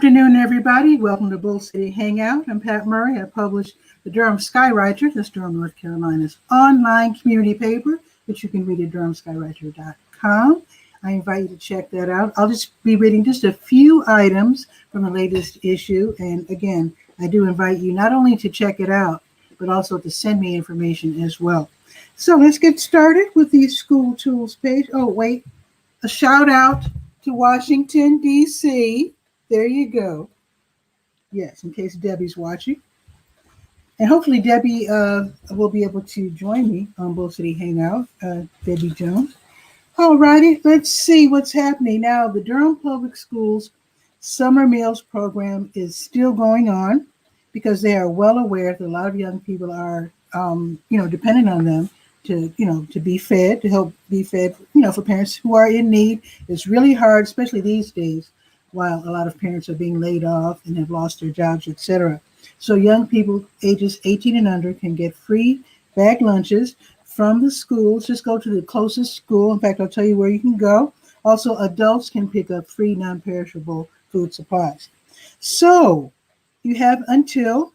afternoon, everybody. Welcome to Bull City Hangout. I'm Pat Murray. I publish the Durham Skywriter, that's Durham, North Carolina's online community paper, which you can read at durhamskywriter.com. I invite you to check that out. I'll just be reading just a few items from the latest issue. And again, I do invite you not only to check it out, but also to send me information as well. So let's get started with the school tools page. Oh, wait, a shout out to Washington, D.C. There you go. Yes, in case Debbie's watching. And hopefully Debbie will be able to join me on Bull City Hangout, Debbie Jones. All righty, let's see what's happening now. The Durham Public Schools Summer Meals Program is still going on because they are well aware that a lot of young people are, dependent on them to be fed, to help be fed, for parents who are in need. It's really hard, especially these days, while a lot of parents are being laid off and have lost their jobs, etc. So young people ages 18 and under can get free bag lunches from the schools. Just go to the closest school. In fact, I'll tell you where you can go. Also, adults can pick up free non-perishable food supplies. So you have until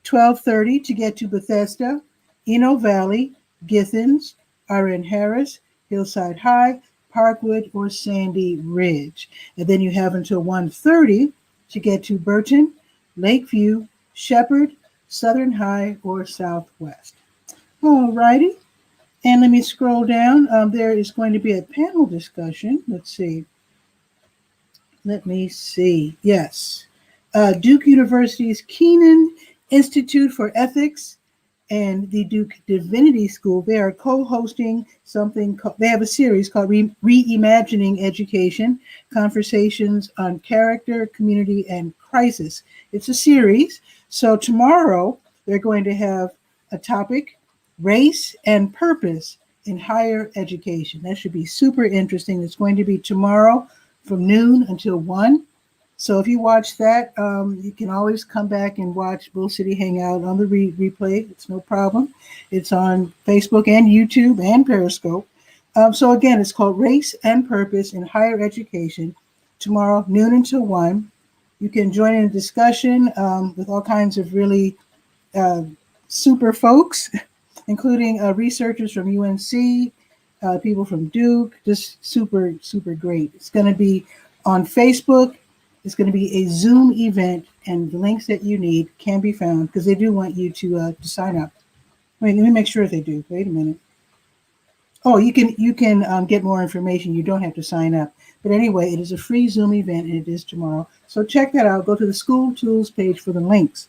12:30 to get to Bethesda, Eno Valley, Githens, R.N. Harris, Hillside High, Parkwood, or Sandy Ridge. And then you have until 1:30 to get to Burton, Lakeview, Shepherd, Southern High, or Southwest. All righty. And let me scroll down. There is going to be a panel discussion. Let's see. Let me see. Yes. Duke University's Keenan Institute for Ethics and the Duke Divinity School, they are co-hosting something. They have a series called Reimagining Education, Conversations on Character, Community, and Crisis. It's a series. So tomorrow, they're going to have a topic, Race and Purpose in Higher Education. That should be super interesting. It's going to be tomorrow from noon until 1. So if you watch that, you can always come back and watch Bull City Hangout on the replay. It's no problem. It's on Facebook and YouTube and Periscope. So again, it's called Race and Purpose in Higher Education, tomorrow, noon until 1. You can join in a discussion with all kinds of really super folks, including researchers from UNC, people from Duke, just super, super great. It's going to be on Facebook. It's going to be a Zoom event, and the links that you need can be found because they do want you to sign up. Wait, let me make sure they do. Wait a minute. Oh, you can get more information. You don't have to sign up. But anyway, it is a free Zoom event, and it is tomorrow. So check that out. Go to the school tools page for the links.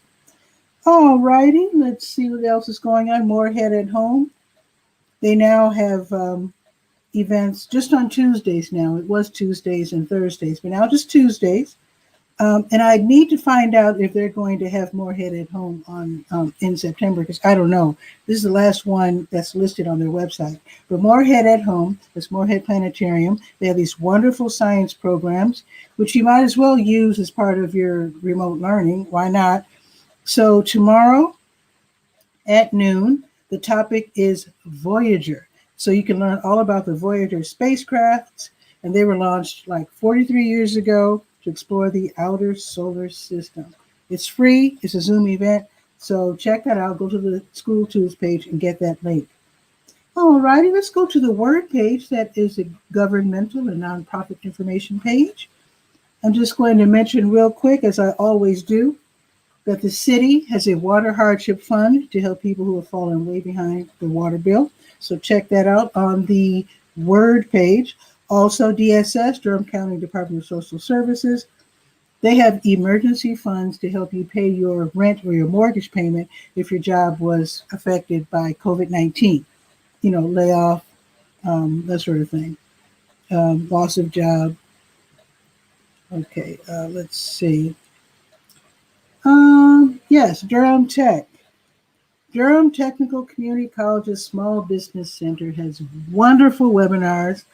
All righty. Let's see what else is going on. Morehead at Home. They now have events just on Tuesdays now. It was Tuesdays and Thursdays, but now just Tuesdays. And I need to find out if they're going to have Morehead at Home on in September, because I don't know. This is the last one that's listed on their website. But Morehead at Home, that's Morehead Planetarium. They have these wonderful science programs, which you might as well use as part of your remote learning. Why not? So tomorrow at noon, the topic is Voyager. So you can learn all about the Voyager spacecrafts, and they were launched like 43 years ago to explore the outer solar system. It's free. It's a Zoom event. So check that out. Go to the school tools page and get that link. All righty, let's go to the Word page. That is a governmental and nonprofit information page. I'm just going to mention real quick, as I always do, that the city has a water hardship fund to help people who have fallen way behind the water bill. So check that out on the Word page. Also, DSS, Durham County Department of Social Services, they have emergency funds to help you pay your rent or your mortgage payment if your job was affected by COVID-19, layoff, that sort of thing, loss of job. Okay, let's see. Yes, Durham Tech. Durham Technical Community College's Small Business Center has wonderful webinars.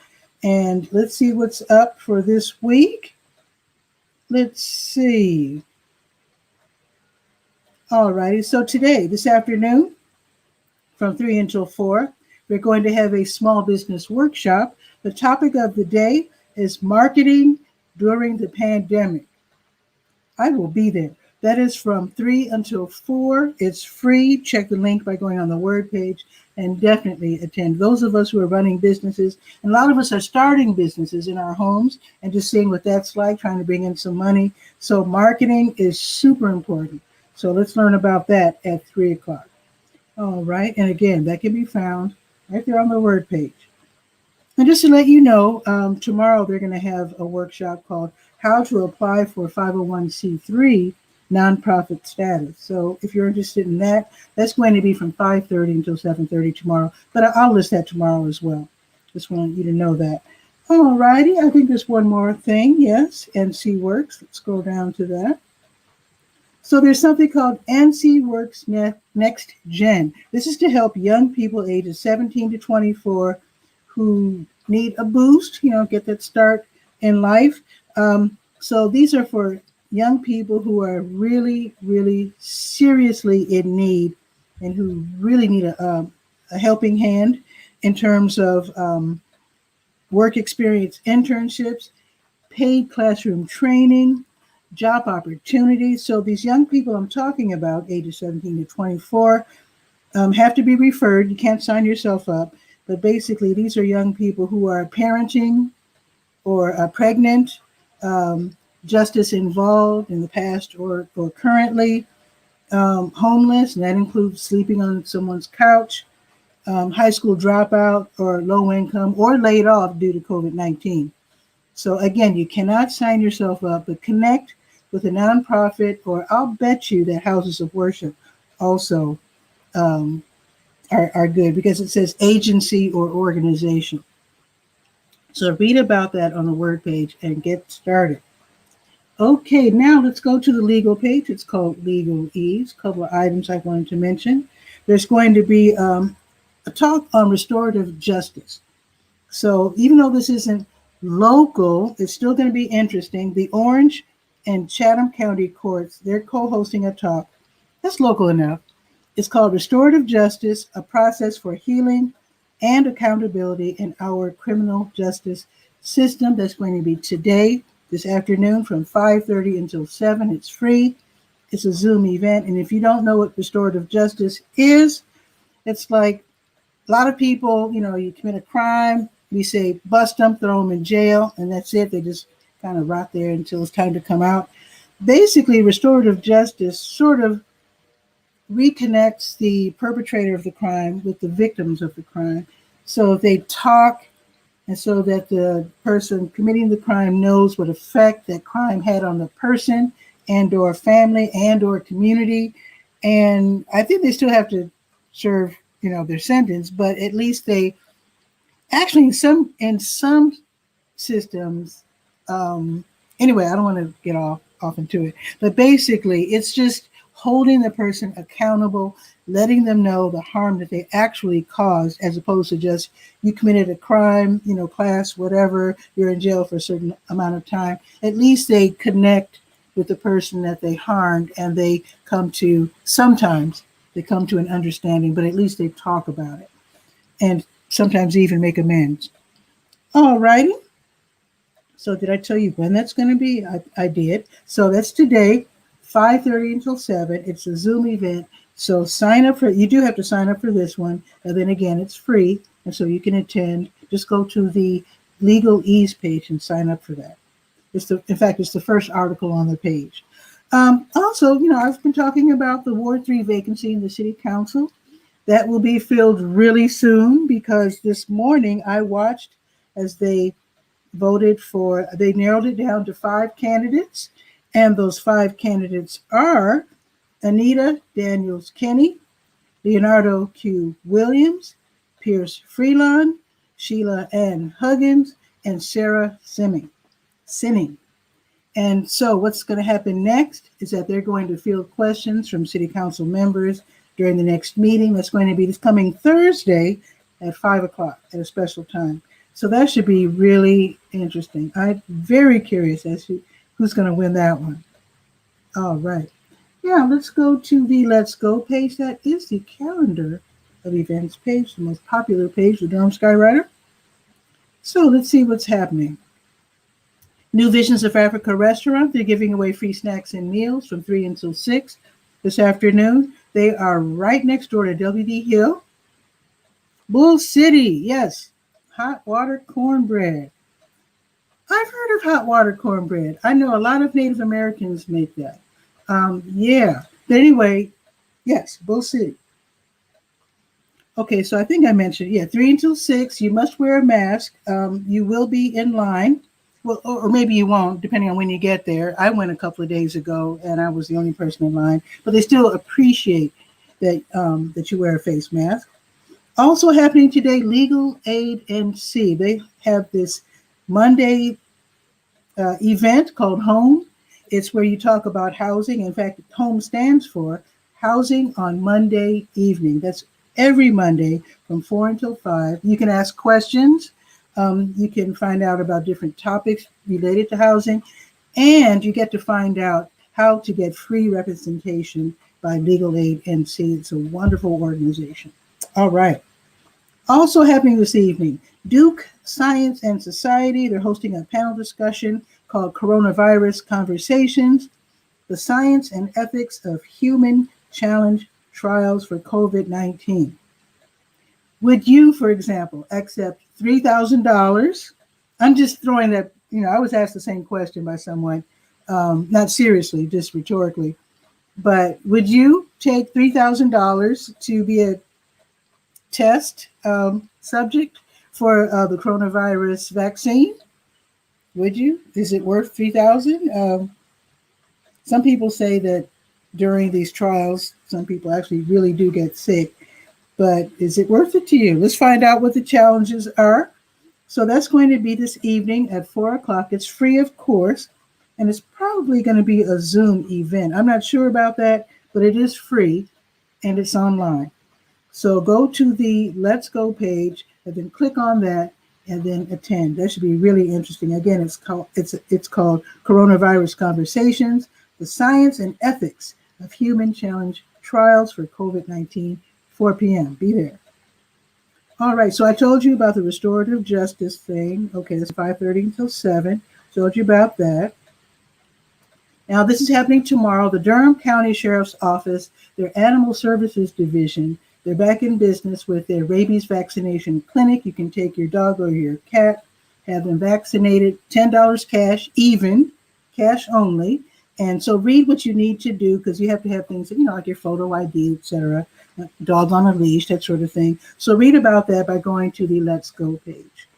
And let's see what's up for this week. Let's see. All righty. So today, this afternoon, from 3 until 4, we're going to have a small business workshop. The topic of the day is marketing during the pandemic. I will be there. That is from 3 until 4. It's free. Check the link by going on the word page and definitely attend. Those of us who are running businesses, and a lot of us are starting businesses in our homes and just seeing what that's like, trying to bring in some money. So marketing is super important. So let's learn about that at 3 o'clock. All right. And again, that can be found right there on the word page. And just to let you know, tomorrow they're going to have a workshop called How to Apply for 501c3 Nonprofit Status. So if you're interested in that, that's going to be from 5:30 until 7:30 tomorrow. But I'll list that tomorrow as well. Just want you to know that. All righty. I think there's one more thing. Yes, NC Works. Let's scroll down to that. So there's something called NC Works Next Gen. This is to help young people ages 17 to 24 who need a boost, get that start in life. So these are for young people who are really, really seriously in need and who really need a helping hand in terms of work experience internships, paid classroom training, job opportunities. So these young people I'm talking about, ages 17 to 24, have to be referred. You can't sign yourself up. But basically, these are young people who are parenting or pregnant, justice involved in the past or currently, homeless, and that includes sleeping on someone's couch, high school dropout or low income or laid off due to COVID-19. So again, you cannot sign yourself up, but connect with a nonprofit, or I'll bet you that houses of worship also are good because it says agency or organization. So read about that on the word page and get started. Okay, now let's go to the legal page. It's called Legalese. A couple of items I wanted to mention. There's going to be a talk on restorative justice. So even though this isn't local, it's still going to be interesting. The Orange and Chatham County Courts, they're co-hosting a talk. That's local enough. It's called Restorative Justice, a Process for Healing and Accountability in Our Criminal Justice System. That's going to be today, this afternoon from 5:30 until 7. It's free. It's a Zoom event. And if you don't know what restorative justice is, it's like a lot of people, you commit a crime, we say bust them, throw them in jail, and that's it. They just kind of rot there until it's time to come out. Basically, restorative justice sort of reconnects the perpetrator of the crime with the victims of the crime. So they talk, and so that the person committing the crime knows what effect that crime had on the person and or family and or community. And I think they still have to serve, their sentence, but at least they actually in some systems, anyway, I don't want to get off into it, but basically it's just holding the person accountable, letting them know the harm that they actually caused, as opposed to just you committed a crime, class, whatever, you're in jail for a certain amount of time. At least they connect with the person that they harmed, and they sometimes they come to an understanding, but at least they talk about it and sometimes even make amends. All righty. So did I tell you when that's going to be? I did. So that's today, 5:30 until 7. It's a Zoom event. So you do have to sign up for this one. And then again, it's free. And so you can attend. Just go to the Legalese page and sign up for that. In fact, it's the first article on the page. Also, I've been talking about the Ward 3 vacancy in the City Council. That will be filled really soon because this morning I watched as they they narrowed it down to 5 candidates. And those 5 candidates are Anita Daniels Kenny, Leonardo Q. Williams, Pierce Freelon, Sheila Ann Huggins, and Sarah Sinning. And so what's going to happen next is that they're going to field questions from City Council members during the next meeting. That's going to be this coming Thursday at 5 o'clock at a special time. So that should be really interesting. I'm very curious as to who's going to win that one. All right. Yeah, let's go to the Let's Go page. That is the calendar of events page, the most popular page, the Durham Skywriter. So let's see what's happening. New Visions of Africa restaurant, they're giving away free snacks and meals from 3 until 6 this afternoon. They are right next door to WD Hill. Bull City, yes, hot water cornbread. I've heard of hot water cornbread. I know a lot of Native Americans make that. Yeah. But anyway, yes, Bull City. Okay, so I think I mentioned, 3 until 6, you must wear a mask. You will be in line. Well, or maybe you won't, depending on when you get there. I went a couple of days ago, and I was the only person in line. But they still appreciate that you wear a face mask. Also happening today, Legal Aid NC. They have this Monday event called Home. It's where you talk about housing. In fact, Home stands for Housing on Monday Evening. That's every Monday from 4 until 5. You can ask questions. You can find out about different topics related to housing. And you get to find out how to get free representation by Legal Aid NC. It's a wonderful organization. All right. Also happening this evening, Duke Science and Society. They're hosting a panel discussion called Coronavirus Conversations, the Science and Ethics of Human Challenge Trials for COVID-19. Would you, for example, accept $3,000? I'm just throwing that, I was asked the same question by someone, not seriously, just rhetorically. But would you take $3,000 to be a test subject for the coronavirus vaccine? Would you? Is it worth $3,000? Some people say that during these trials, some people actually really do get sick. But is it worth it to you? Let's find out what the challenges are. So that's going to be this evening at 4 o'clock. It's free, of course, and it's probably going to be a Zoom event. I'm not sure about that, but it is free and it's online. So go to the Let's Go page and then click on that and then attend. That should be really interesting. Again, it's called Coronavirus Conversations, the Science and Ethics of Human Challenge Trials for COVID-19, 4 p.m. Be there. All right, so I told you about the restorative justice thing. Okay, that's 5:30 until 7. Told you about that. Now, this is happening tomorrow. The Durham County Sheriff's Office, their Animal Services Division, they're back in business with their rabies vaccination clinic. You can take your dog or your cat, have them vaccinated, $10 cash, even, cash only. And so read what you need to do because you have to have things, like your photo ID, etc., dog on a leash, that sort of thing. So read about that by going to the Let's Go page.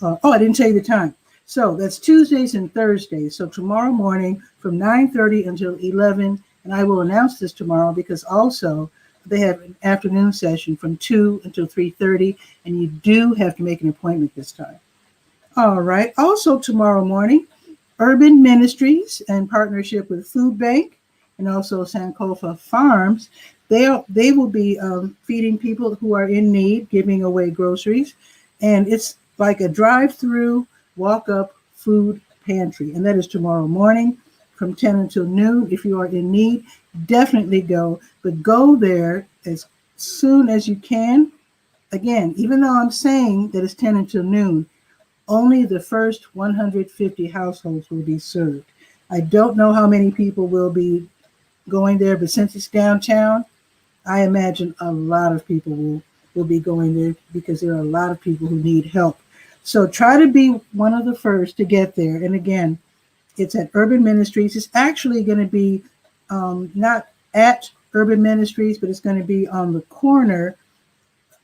I didn't tell you the time. So that's Tuesdays and Thursdays. So tomorrow morning from 9:30 until 11, and I will announce this tomorrow because also they have an afternoon session from 2 until 3:30, and you do have to make an appointment this time. All right. Also tomorrow morning, Urban Ministries in partnership with Food Bank and also Sankofa Farms, they will be feeding people who are in need, giving away groceries, and it's like a drive-through, walk-up food pantry, and that is tomorrow morning from 10 until noon. If you are in need, definitely go, but go there as soon as you can. Again, even though I'm saying that it's 10 until noon, only the first 150 households will be served. I don't know how many people will be going there, but since it's downtown, I imagine a lot of people will be going there because there are a lot of people who need help. So try to be one of the first to get there. And again, it's at Urban Ministries. It's actually going to be not at Urban Ministries, but it's going to be on the corner,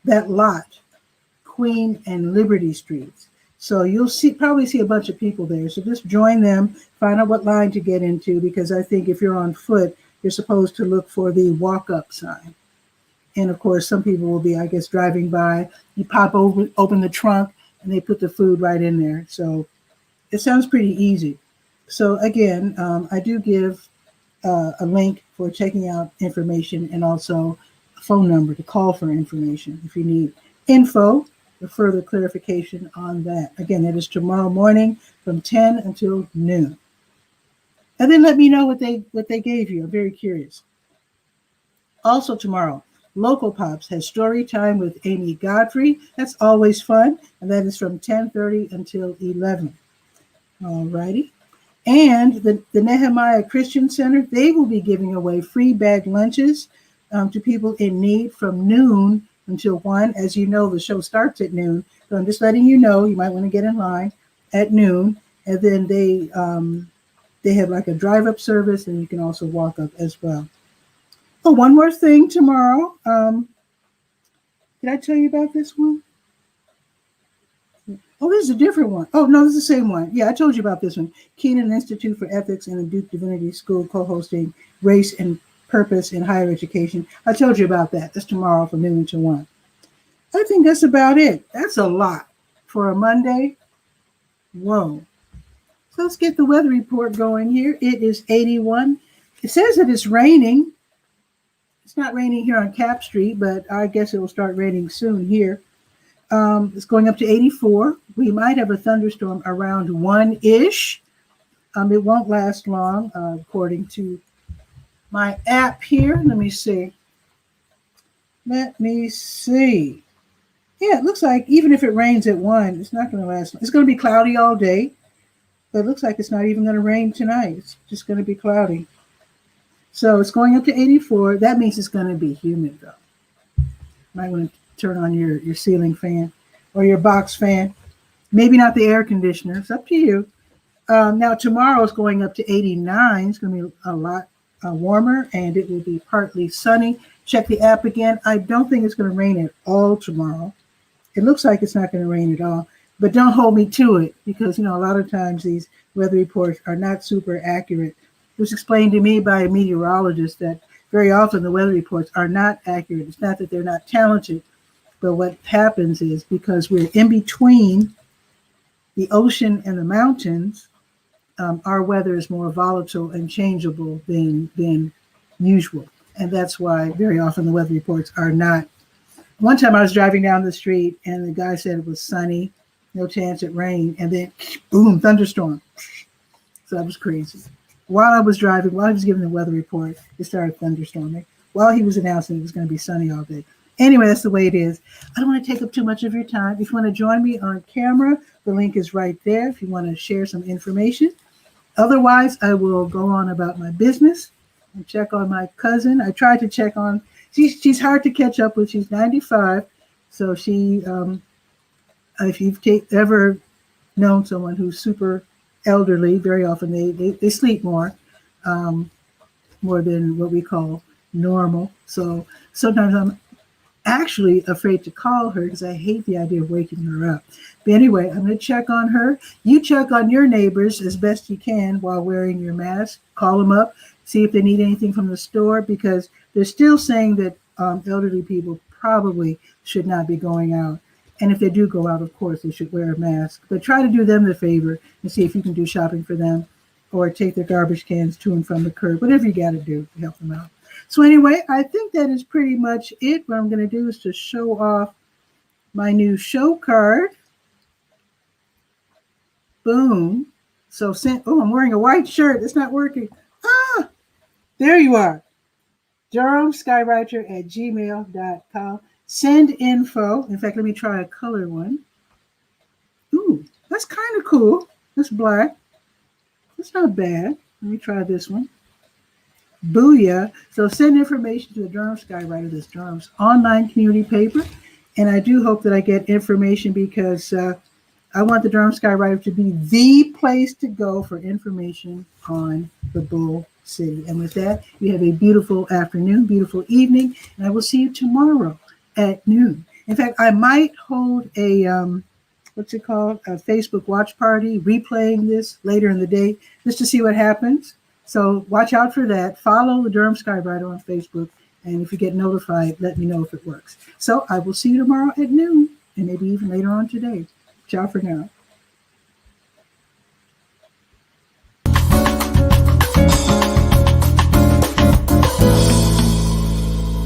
that lot, Queen and Liberty Streets. So you'll probably see a bunch of people there. So just join them, find out what line to get into, because I think if you're on foot, you're supposed to look for the walk-up sign. And of course, some people will be, I guess, driving by. You pop open the trunk, and they put the food right in there. So it sounds pretty easy. So again, I do give a link for checking out information and also a phone number to call for information if you need info or further clarification on that. Again, that is tomorrow morning from 10 until noon. And then let me know what they gave you. I'm very curious. Also tomorrow, Local Pops has story time with Amy Godfrey. That's always fun, and that is from 10:30 until 11. All righty. And the Nehemiah Christian Center, they will be giving away free bag lunches to people in need from noon until 1. As you know, the show starts at noon. So I'm just letting you know, you might want to get in line at noon. And then they have like a drive-up service, and you can also walk up as well. Oh, one more thing tomorrow. Did I tell you about this one? Oh, this is a different one. Oh, no, this is the same one. Yeah, I told you about this one. Keenan Institute for Ethics and the Duke Divinity School co-hosting Race and Purpose in Higher Education. I told you about that. That's tomorrow from noon to 1. I think that's about it. That's a lot for a Monday. Whoa. So let's get the weather report going here. It is 81. It says that it's raining. It's not raining here on Cap Street, but I guess it will start raining soon here. It's going up to 84. We might have a thunderstorm around 1-ish. It won't last long, according to my app here. Let me see. Yeah, it looks like even if it rains at 1, it's not going to last long. It's going to be cloudy all day, but it looks like it's not even going to rain tonight. It's just going to be cloudy. So it's going up to 84. That means it's going to be humid, though. Might want to turn on your ceiling fan or your box fan. Maybe not the air conditioner. It's up to you. Now tomorrow is going up to 89. It's going to be a lot warmer, and it will be partly sunny. Check the app again. I don't think it's going to rain at all tomorrow. It looks like it's not going to rain at all, but don't hold me to it, because a lot of times these weather reports are not super accurate. It was explained to me by a meteorologist that very often the weather reports are not accurate. It's not that they're not talented, but what happens is because we're in between the ocean and the mountains, our weather is more volatile and changeable than usual. And that's why very often the weather reports are not. One time I was driving down the street and the guy said it was sunny, no chance it rained, and then boom, thunderstorm. So that was crazy. While I was driving, while he was giving the weather report, it started thunderstorming. While he was announcing it was going to be sunny all day. Anyway, that's the way it is. I don't want to take up too much of your time. If you want to join me on camera, the link is right there if you want to share some information. Otherwise, I will go on about my business and check on my cousin. I tried to check on, she's hard to catch up with. She's 95. So she, if you've ever known someone who's super elderly, very often they sleep more than what we call normal. So sometimes I'm actually afraid to call her because I hate the idea of waking her up. But anyway, I'm going to check on her. You check on your neighbors as best you can while wearing your mask. Call them up, see if they need anything from the store, because they're still saying that elderly people probably should not be going out. And if they do go out, of course, they should wear a mask. But try to do them the favor and see if you can do shopping for them or take their garbage cans to and from the curb, whatever you got to do to help them out. So anyway, I think that is pretty much it. What I'm going to do is to show off my new show card. Boom. So, I'm wearing a white shirt. It's not working. There you are. DurhamSkyWriter@gmail.com. Send info. In fact, let me try a color one. Ooh, that's kind of cool. That's black. That's not bad. Let me try this one. Booyah. So send information to the Durham Skywriter, this Durham's online community paper. And I do hope that I get information because I want the Durham Skywriter to be the place to go for information on the Bull City. And with that, you have a beautiful afternoon, beautiful evening, and I will see you tomorrow at noon. In fact, I might hold a, a Facebook watch party, replaying this later in the day, just to see what happens. So watch out for that. Follow the Durham Skywriter on Facebook. And if you get notified, let me know if it works. So I will see you tomorrow at noon and maybe even later on today. Ciao for now.